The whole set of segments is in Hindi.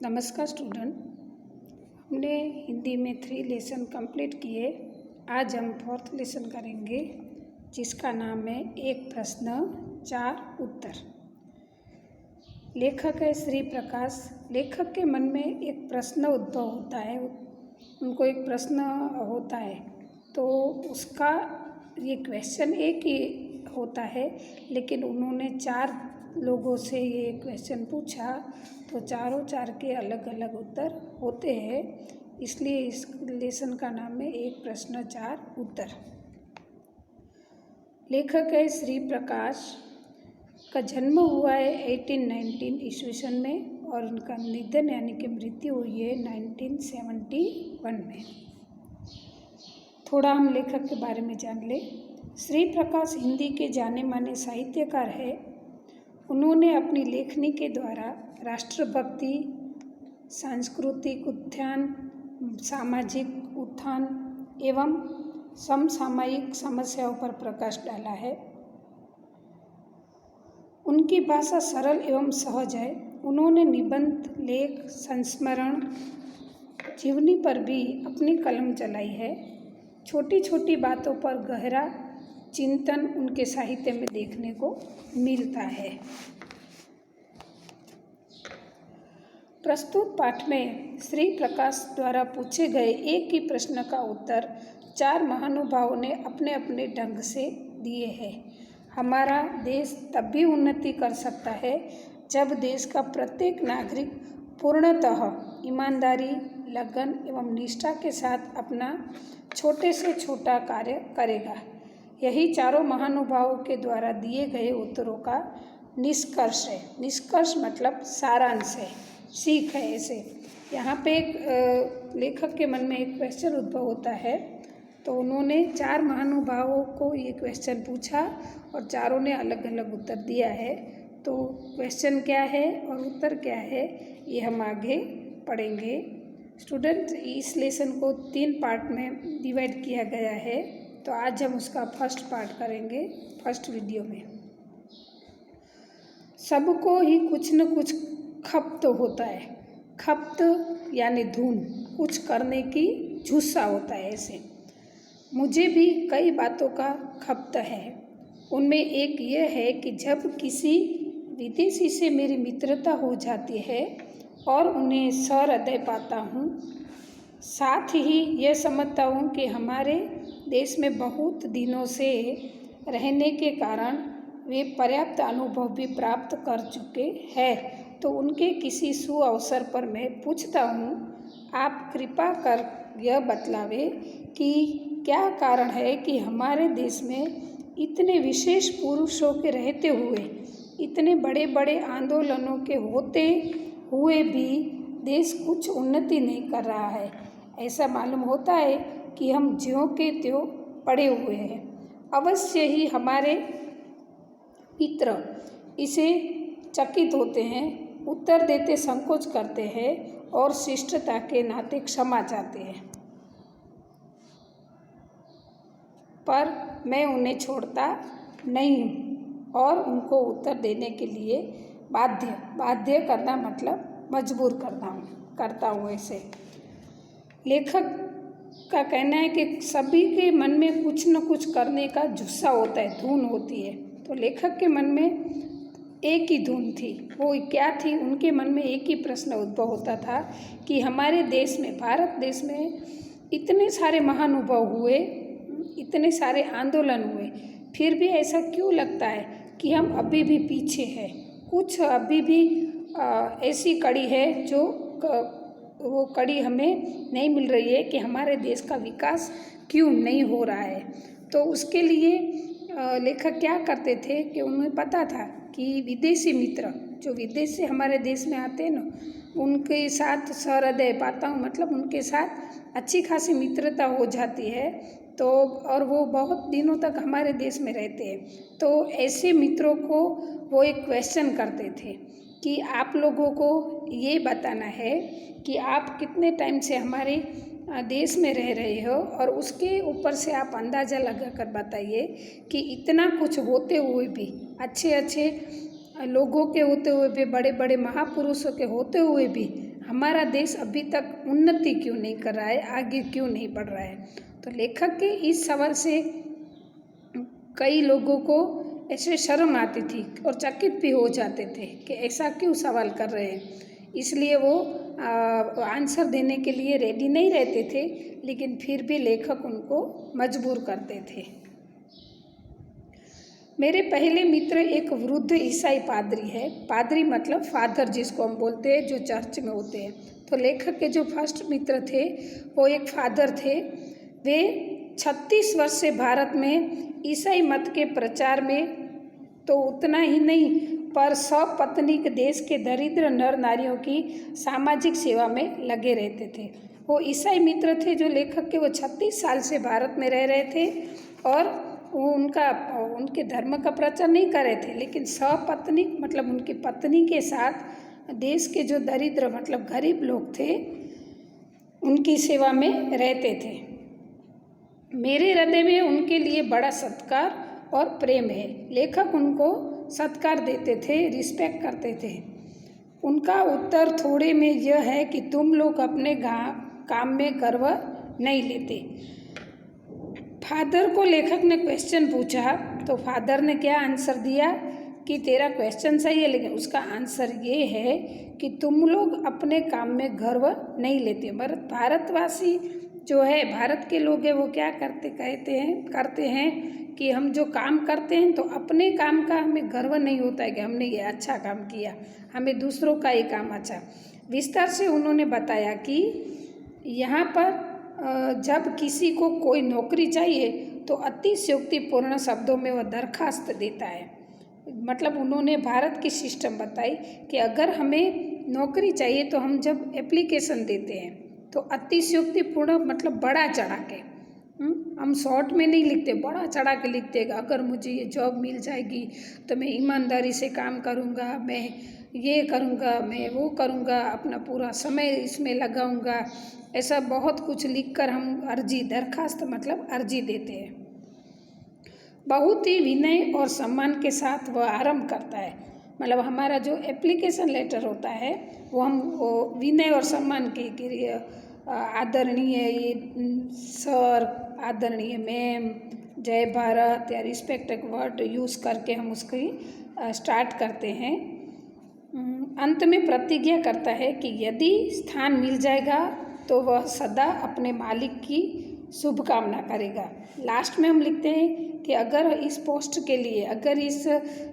नमस्कार स्टूडेंट। हमने हिंदी में 3 लेसन कंप्लीट किए। आज हम 4th लेसन करेंगे जिसका नाम है एक प्रश्न 4 उत्तर। लेखक है श्री प्रकाश। लेखक के मन में एक प्रश्न उद्भव होता है, उनको एक प्रश्न होता है तो उसका ये क्वेश्चन एक ही होता है, लेकिन उन्होंने 4 लोगों से ये क्वेश्चन पूछा तो चारों 4 के अलग अलग उत्तर होते हैं, इसलिए इस लेसन का नाम है एक प्रश्न 4 उत्तर। लेखक है श्री प्रकाश का जन्म हुआ है 1819 ईस्वी सन में और उनका निधन यानी कि मृत्यु हुई है 1971 में। थोड़ा हम लेखक के बारे में जान ले। श्री प्रकाश हिंदी के जाने माने साहित्यकार है। उन्होंने अपनी लेखनी के द्वारा राष्ट्रभक्ति, सांस्कृतिक उत्थान, सामाजिक उत्थान एवं समसामयिक समस्याओं पर प्रकाश डाला है। उनकी भाषा सरल एवं सहज है। उन्होंने निबंध, लेख, संस्मरण, जीवनी पर भी अपनी कलम चलाई है। छोटी छोटी बातों पर गहरा चिंतन उनके साहित्य में देखने को मिलता है। प्रस्तुत पाठ में श्री प्रकाश द्वारा पूछे गए एक ही प्रश्न का उत्तर 4 महानुभावों ने अपने अपने ढंग से दिए हैं। हमारा देश तब भी उन्नति कर सकता है जब देश का प्रत्येक नागरिक पूर्णतः ईमानदारी, लगन एवं निष्ठा के साथ अपना छोटे से छोटा कार्य करेगा। यही चारों महानुभावों के द्वारा दिए गए उत्तरों का निष्कर्ष है। निष्कर्ष मतलब सारांश है, सीख है। ऐसे यहाँ पे एक लेखक के मन में एक क्वेश्चन उद्भव होता है तो उन्होंने 4 महानुभावों को ये क्वेश्चन पूछा और चारों ने अलग अलग उत्तर दिया है। तो क्वेश्चन क्या है और उत्तर क्या है ये हम आगे पढ़ेंगे। स्टूडेंट, इस लेसन को 3 पार्ट में डिवाइड किया गया है, तो आज हम उसका फर्स्ट पार्ट करेंगे फर्स्ट वीडियो में। सबको ही कुछ न कुछ खप्त होता है। खप्त यानी धुन, कुछ करने की जुस्सा होता है। ऐसे मुझे भी कई बातों का खप्त है। उनमें एक ये है कि जब किसी विदेशी से मेरी मित्रता हो जाती है और उन्हें सहृदय पाता हूँ, साथ ही यह समझता हूँ कि हमारे देश में बहुत दिनों से रहने के कारण वे पर्याप्त अनुभव भी प्राप्त कर चुके हैं, तो उनके किसी सुअवसर पर मैं पूछता हूँ, आप कृपा कर यह बतलावे कि क्या कारण है कि हमारे देश में इतने विशेष पुरुषों के रहते हुए, इतने बड़े बड़े आंदोलनों के होते हुए भी देश कुछ उन्नति नहीं कर रहा है। ऐसा मालूम होता है कि हम ज्यों के त्यों पड़े हुए हैं। अवश्य ही हमारे मित्र इसे चकित होते हैं, उत्तर देते संकोच करते हैं और शिष्टता के नाते क्षमा चाहते हैं, पर मैं उन्हें छोड़ता नहीं हूँ और उनको उत्तर देने के लिए बाध्य करना मतलब मजबूर करता हूँ। ऐसे लेखक का कहना है कि सभी के मन में कुछ न कुछ करने का जुस्सा होता है, धुन होती है। तो लेखक के मन में एक ही धुन थी। वो क्या थी? उनके मन में एक ही प्रश्न उद्भव होता था कि हमारे देश में, भारत देश में इतने सारे महानुभाव हुए, इतने सारे आंदोलन हुए, फिर भी ऐसा क्यों लगता है कि हम अभी भी पीछे हैं। कुछ अभी भी ऐसी कड़ी है जो वो कड़ी हमें नहीं मिल रही है कि हमारे देश का विकास क्यों नहीं हो रहा है। तो उसके लिए लेखक क्या करते थे कि उन्हें पता था कि विदेशी मित्र जो विदेश से हमारे देश में आते हैं ना, उनके साथ सहृदय पाता हूँ, मतलब उनके साथ अच्छी खासी मित्रता हो जाती है, तो और वो बहुत दिनों तक हमारे देश में रहते हैं। तो ऐसे मित्रों को वो एक क्वेश्चन करते थे कि आप लोगों को ये बताना है कि आप कितने टाइम से हमारे देश में रह रहे हो और उसके ऊपर से आप अंदाज़ा लगा कर बताइए कि इतना कुछ होते हुए भी, अच्छे अच्छे लोगों के होते हुए भी, बड़े बड़े महापुरुषों के होते हुए भी हमारा देश अभी तक उन्नति क्यों नहीं कर रहा है, आगे क्यों नहीं बढ़ रहा है। तो लेखक के इस सवाल से कई लोगों को ऐसे शर्म आती थी और चकित भी हो जाते थे कि ऐसा क्यों सवाल कर रहे हैं। इसलिए वो आंसर देने के लिए रेडी नहीं रहते थे, लेकिन फिर भी लेखक उनको मजबूर करते थे। मेरे पहले मित्र एक वृद्ध ईसाई पादरी है। पादरी मतलब फादर जिसको हम बोलते हैं, जो चर्च में होते हैं। तो लेखक के जो फर्स्ट मित्र थे वो एक फादर थे। वे 36 वर्ष से भारत में ईसाई मत के प्रचार में तो उतना ही नहीं पर सपत्नीक देश के दरिद्र नर नारियों की सामाजिक सेवा में लगे रहते थे। वो ईसाई मित्र थे जो लेखक के, वो 36 साल से भारत में रह रहे थे और वो उनके धर्म का प्रचार नहीं कर रहे थे, लेकिन सपत्नीक मतलब उनकी पत्नी के साथ देश के जो दरिद्र मतलब गरीब लोग थे उनकी सेवा में रहते थे। मेरे हृदय में उनके लिए बड़ा सत्कार और प्रेम है। लेखक उनको सत्कार देते थे, रिस्पेक्ट करते थे। उनका उत्तर थोड़े में यह है कि तुम लोग अपने काम में गर्व नहीं लेते। फादर को लेखक ने क्वेश्चन पूछा तो फादर ने क्या आंसर दिया कि तेरा क्वेश्चन सही है, लेकिन उसका आंसर ये है कि तुम लोग अपने काम में गर्व नहीं लेते। भारतवासी जो है, भारत के लोग हैं, वो क्या करते हैं कि हम जो काम करते हैं तो अपने काम का हमें गर्व नहीं होता है कि हमने ये अच्छा काम किया, हमें दूसरों का ये काम अच्छा। विस्तार से उन्होंने बताया कि यहाँ पर जब किसी को कोई नौकरी चाहिए तो अतिशयोक्तिपूर्ण शब्दों में वह दरखास्त देता है। मतलब उन्होंने भारत की सिस्टम बताई कि अगर हमें नौकरी चाहिए तो हम जब एप्लीकेशन देते हैं तो अतिशयोक्तिपूर्ण मतलब बड़ा चढ़ा के, हम शॉर्ट में नहीं लिखते, बड़ा चढ़ा के लिखते हैं। अगर मुझे ये जॉब मिल जाएगी तो मैं ईमानदारी से काम करूँगा, मैं ये करूँगा, मैं वो करूँगा, अपना पूरा समय इसमें लगाऊँगा, ऐसा बहुत कुछ लिखकर हम दरखास्त मतलब अर्जी देते हैं। बहुत ही विनय और सम्मान के साथ वह आरंभ करता है। मतलब हमारा जो एप्लीकेशन लेटर होता है वो विनय और सम्मान के आदरणीय ये सर, आदरणीय मैम, जय भारत या रिस्पेक्ट वर्ड यूज़ करके हम उसकी स्टार्ट करते हैं। अंत में प्रतिज्ञा करता है कि यदि स्थान मिल जाएगा तो वह सदा अपने मालिक की शुभकामना करेगा। लास्ट में हम लिखते हैं कि अगर इस पोस्ट के लिए, अगर इस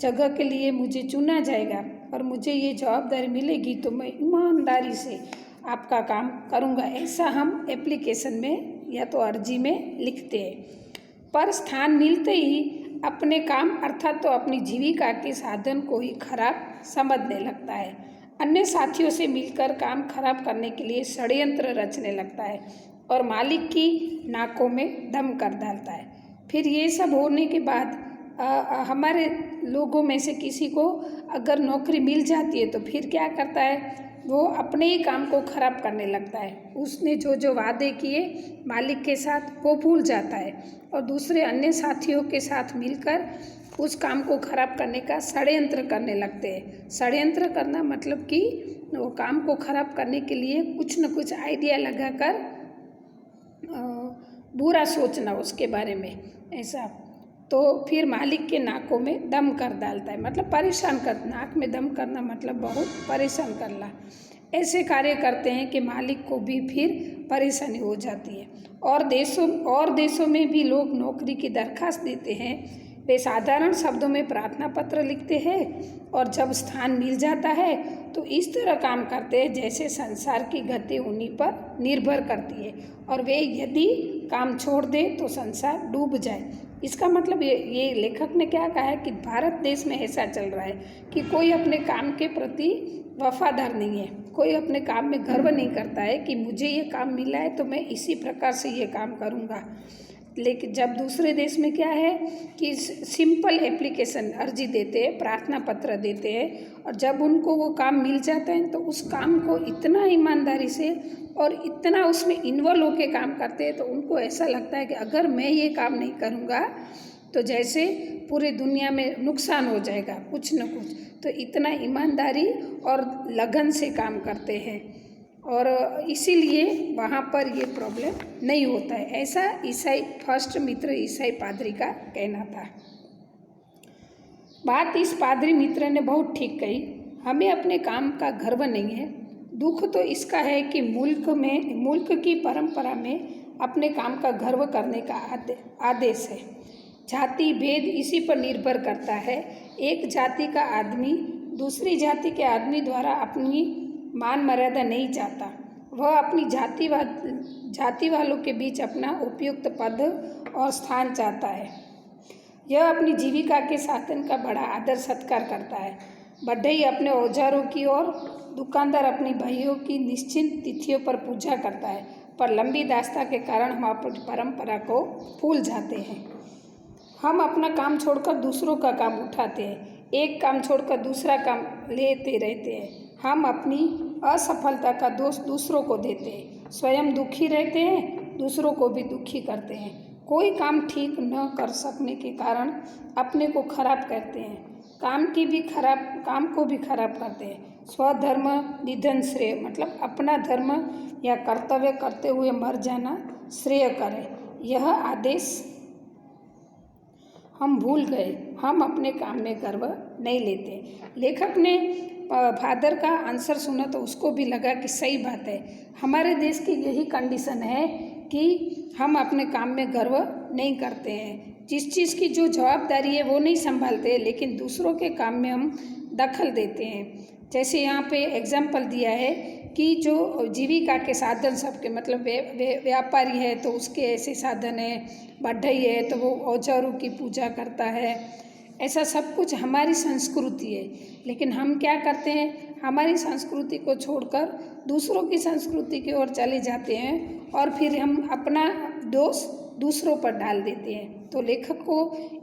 जगह के लिए मुझे चुना जाएगा और मुझे ये जवाबदारी मिलेगी तो मैं ईमानदारी से आपका काम करूँगा। ऐसा हम एप्लीकेशन में या तो अर्जी में लिखते हैं। पर स्थान मिलते ही अपने काम अर्थात तो अपनी जीविका के साधन को ही खराब समझने लगता है। अन्य साथियों से मिलकर काम खराब करने के लिए षड्यंत्र रचने लगता है और मालिक की नाकों में दम कर डालता है। फिर ये सब होने के बाद हमारे लोगों में से किसी को अगर नौकरी मिल जाती है तो फिर क्या करता है, वो अपने ही काम को खराब करने लगता है। उसने जो जो वादे किए मालिक के साथ वो भूल जाता है और दूसरे अन्य साथियों के साथ मिलकर उस काम को खराब करने का षड्यंत्र करने लगते हैं। षड्यंत्र करना मतलब कि वो काम को खराब करने के लिए कुछ न कुछ आइडिया लगाकर बुरा सोचना उसके बारे में, ऐसा। तो फिर मालिक के नाकों में दम कर डालता है, मतलब परेशान कर, नाक में दम करना मतलब बहुत परेशान करना। ऐसे कार्य करते हैं कि मालिक को भी फिर परेशानी हो जाती है। और देशों में भी लोग नौकरी की दरखास्त देते हैं। वे साधारण शब्दों में प्रार्थना पत्र लिखते हैं और जब स्थान मिल जाता है तो इस तरह काम करते हैं जैसे संसार की गति उन्हीं पर निर्भर करती है और वे यदि काम छोड़ दे तो संसार डूब जाए। इसका मतलब ये लेखक ने क्या कहा है कि भारत देश में ऐसा चल रहा है कि कोई अपने काम के प्रति वफादार नहीं है, कोई अपने काम में गर्व नहीं करता है कि मुझे ये काम मिला है तो मैं इसी प्रकार से ये काम करूँगा। लेकिन जब दूसरे देश में क्या है कि सिंपल एप्लीकेशन अर्जी देते हैं, प्रार्थना पत्र देते हैं और जब उनको वो काम मिल जाता है तो उस काम को इतना ईमानदारी से और इतना उसमें इन्वॉल्व होकर काम करते हैं तो उनको ऐसा लगता है कि अगर मैं ये काम नहीं करूँगा तो जैसे पूरी दुनिया में नुकसान हो जाएगा कुछ न कुछ। तो इतना ईमानदारी और लगन से काम करते हैं। और इसीलिए वहाँ पर ये प्रॉब्लम नहीं होता है, ऐसा ईसाई फर्स्ट मित्र ईसाई पादरी का कहना था। बात इस पादरी मित्र ने बहुत ठीक कही। हमें अपने काम का गर्व नहीं है, दुख तो इसका है कि मुल्क की परंपरा में अपने काम का गर्व करने का आदेश है। जाति भेद इसी पर निर्भर करता है। एक जाति का आदमी दूसरी जाति के आदमी द्वारा अपनी मान मर्यादा नहीं चाहता, वह अपनी जाति वालों के बीच अपना उपयुक्त पद और स्थान चाहता है। यह अपनी जीविका के साधन का बड़ा आदर सत्कार करता है। बढ़ई अपने औजारों की और दुकानदार अपनी भाइयों की निश्चित तिथियों पर पूजा करता है, पर लंबी दास्ता के कारण हम अपनी परंपरा को भूल जाते हैं। हम अपना काम छोड़कर दूसरों का काम उठाते हैं, एक काम छोड़कर दूसरा काम लेते रहते हैं। हम अपनी असफलता का दोष दूसरों को देते हैं, स्वयं दुखी रहते हैं, दूसरों को भी दुखी करते हैं। कोई काम ठीक न कर सकने के कारण अपने को खराब करते हैं, काम को भी खराब करते हैं। स्वधर्म निधन श्रेय, मतलब अपना धर्म या कर्तव्य करते हुए मर जाना श्रेय करें, यह आदेश हम भूल गए। हम अपने काम में गर्व नहीं लेते। लेखक ने फादर का आंसर सुना तो उसको भी लगा कि सही बात है, हमारे देश की यही कंडीशन है कि हम अपने काम में गर्व नहीं करते हैं। जिस चीज़ की जो जवाबदारी है वो नहीं संभालते, लेकिन दूसरों के काम में हम दखल देते हैं। जैसे यहाँ पे एग्जाम्पल दिया है कि जो जीविका के साधन सबके, मतलब व्यापारी है तो उसके ऐसे साधन है, बढ़ई है तो वो औजारों की पूजा करता है, ऐसा सब कुछ हमारी संस्कृति है। लेकिन हम क्या करते हैं, हमारी संस्कृति को छोड़कर दूसरों की संस्कृति की ओर चले जाते हैं और फिर हम अपना दोष दूसरों पर डाल देते हैं। तो लेखक को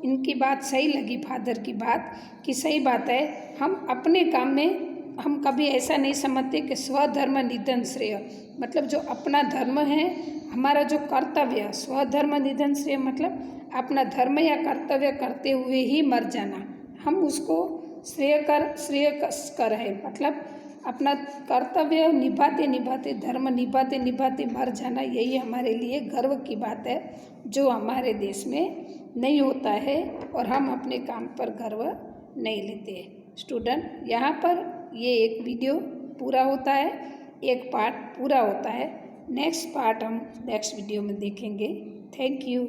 इनकी बात सही लगी, फादर की बात, कि सही बात है, हम अपने काम में हम कभी ऐसा नहीं समझते कि स्वधर्म निधन श्रेय, मतलब जो अपना धर्म है, हमारा जो कर्तव्य, स्वधर्म निधन श्रेय मतलब अपना धर्म या कर्तव्य करते हुए ही मर जाना, हम उसको श्रेय कर है, मतलब अपना कर्तव्य निभाते निभाते, धर्म निभाते निभाते मर जाना, यही हमारे लिए गर्व की बात है, जो हमारे देश में नहीं होता है और हम अपने काम पर गर्व नहीं लेते। स्टूडेंट, यहाँ पर ये एक वीडियो पूरा होता है, एक पार्ट पूरा होता है। नेक्स्ट पार्ट हम नेक्स्ट वीडियो में देखेंगे। Thank you.